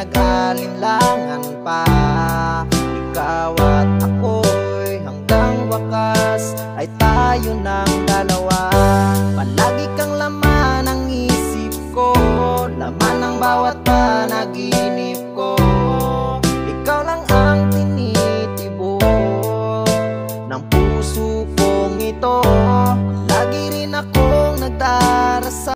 nag-alinlangan pa. Ikaw at ako'y hanggang wakas ay tayo ng dalawa. Palagi kang laman ng isip ko, laman ng bawat panaginip